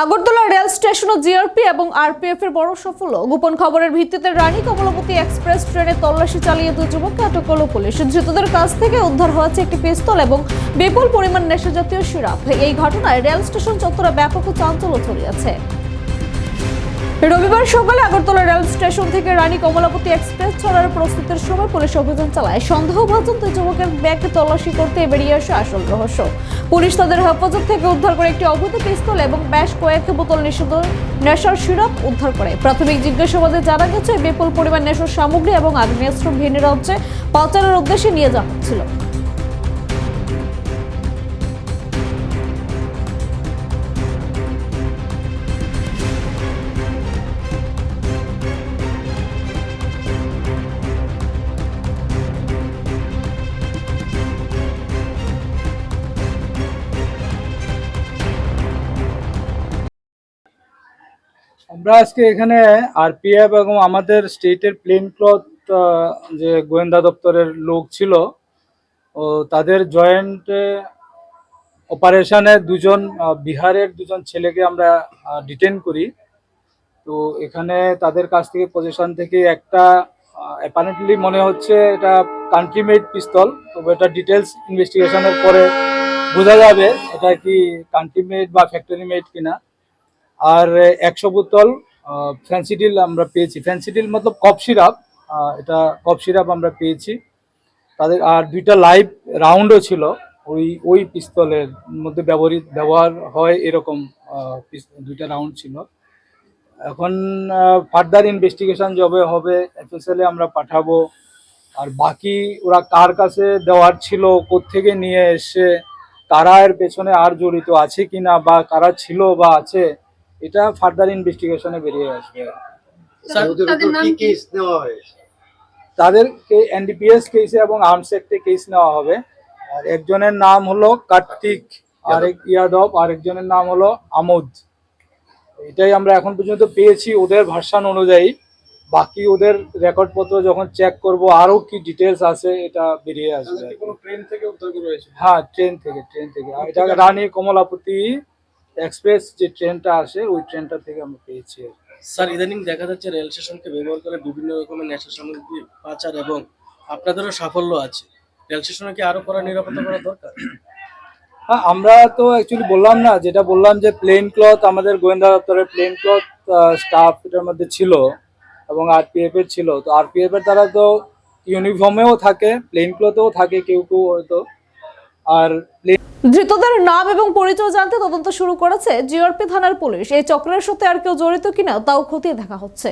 Agartala rail station ও GRP এবং RPF এর বড় সাফল্য। গোপন খবরের ভিত্তিতে রানী কমলাপতি এক্সপ্রেস ট্রেনে তল্লাশি চালিয়ে দুই যুবককে আটক করল পুলিশ। ধৃতদের কাছ থেকে উদ্ধার হয়েছে একটি পিস্তল এবং বিপুল পরিমাণ নেশাজাতীয় সিরাপ। এই ঘটনায় রেল স্টেশন চত্বরে ব্যাপক চাঞ্চল্য ছড়িয়েছে। রবিবার সকালে আগরতলা রেল স্টেশন থেকে রানী কমলাপতি এক্সপ্রেস ছাড়ার প্রস্তুতির সময় পুলিশ অভিযান চালায়। সন্দেহভাজন দুই যুবকের ব্যাগ তল্লাশি করতে বেরিয়ে আসে আসল রহস্য। পুলিশ তাদের হেফাজত থেকে উদ্ধার করে একটি অবৈধ পিস্তল এবং বেশ কয়েক বোতল নেশার সিরাপ উদ্ধার করে। প্রাথমিক জিজ্ঞাসাবাদে জানা গেছে বিপুল পরিমাণ নেশার সামগ্রী এবং আগ্নেয়াস্ত্র ভিন রাজ্যে পাচারের উদ্দেশ্যে নিয়ে যাওয়া হচ্ছিল। আমরা আজকে এখানে আরপিএফ এবং আমাদের স্টেটের প্লেন ক্লথ যে গোয়েন্দা দপ্তরের লোক ছিল ও তাদের জয়েন্ট অপারেশনে দুজন বিহারের দুজন ছেলেকে আমরা ডিটেন করি। তো এখানে তাদের কাছ থেকে পজিশন থেকে একটা অ্যাপারেন্টলি মনে হচ্ছে এটা কান্ট্রি মেড পিস্তল, তবে এটা ডিটেলস ইনভেস্টিগেশনের পরে বোঝা যাবে এটা কি কান্ট্রি মেড বা ফ্যাক্টরি মেড কিনা। আর 100 বোতল ফ্যান্সিডিল আমরা পেয়েছি। ফ্যান্সিডিল মতলব কফ সিরাপ, এটা কফ সিরাপ আমরা পেয়েছি তাদের। আর দুইটা লাইভ রাউন্ডও ছিল ওই পিস্তলের মধ্যে ব্যবহার হয় এরকম দুইটা রাউন্ড ছিল। এখন ফার্দার ইনভেস্টিগেশন যবে হবে এফএসএল এ আমরা পাঠাবো। আর বাকি ওরা কার কাছে দেওয়ার ছিল, কোত্থেকে নিয়ে এসে, কারা এর পেছনে আর জড়িত আছে কিনা বা কারা ছিল বা আছে, এটা ফার্দার ইনভেস্টিগেশনে বেরিয়ে আসবে। তাদেরকে এনডিপিএস কেসে এবং আর্মস অ্যাক্টে কেস নেওয়া হবে। আর একজনের নাম হলো কার্তিক, আরেক ইয়াদব, আরেকজনের নাম হলো আমোদ। এটাই আমরা এখন পর্যন্ত পেয়েছি ওদের ভার্সন অনুযায়ী। বাকি ওদের রেকর্ডপত্র যখন চেক করব আরো কি ডিটেলস আছে এটা বেরিয়ে আসবে। ট্রেন থেকে উদ্ধার করা হয়েছে? হ্যাঁ, ট্রেন থেকে। এটা রানী কমলাপতি এক্সপ্রেস যে ট্রেনটা আসে ওই ট্রেনটা থেকে আমরা পেয়েছি। স্যার, ইদানিং দেখা যাচ্ছে রেল স্টেশনকে ব্যবহার করে বিভিন্ন রকমের নেশা সামগ্রী পাচার এবং আপনাদেরও সাফল্য আছে। রেল স্টেশনে কি আরো কড়া নিরাপত্তা করা দরকার? হ্যাঁ, আমরা তো অ্যাকচুয়ালি বললাম না, যেটা বললাম যে প্লেন ক্লথ আমাদের গোয়েন্দা দপ্তরের প্লেন ক্লথ স্টাফ এটার মধ্যে ছিল এবং আরপিএফ এর ছিল। তো আরপিএফ এর তারা তো ইউনিফর্মেও থাকে, প্লেন ক্লথেও থাকে কেউ কেউ হয়তো। আর ধৃতদের নাম এবং পরিচয় জানতে তদন্ত শুরু করেছে জিআরপি থানার পুলিশ। এই চক্রের সাথে আর কেউ জড়িত কিনা তাও খতিয়ে দেখা হচ্ছে।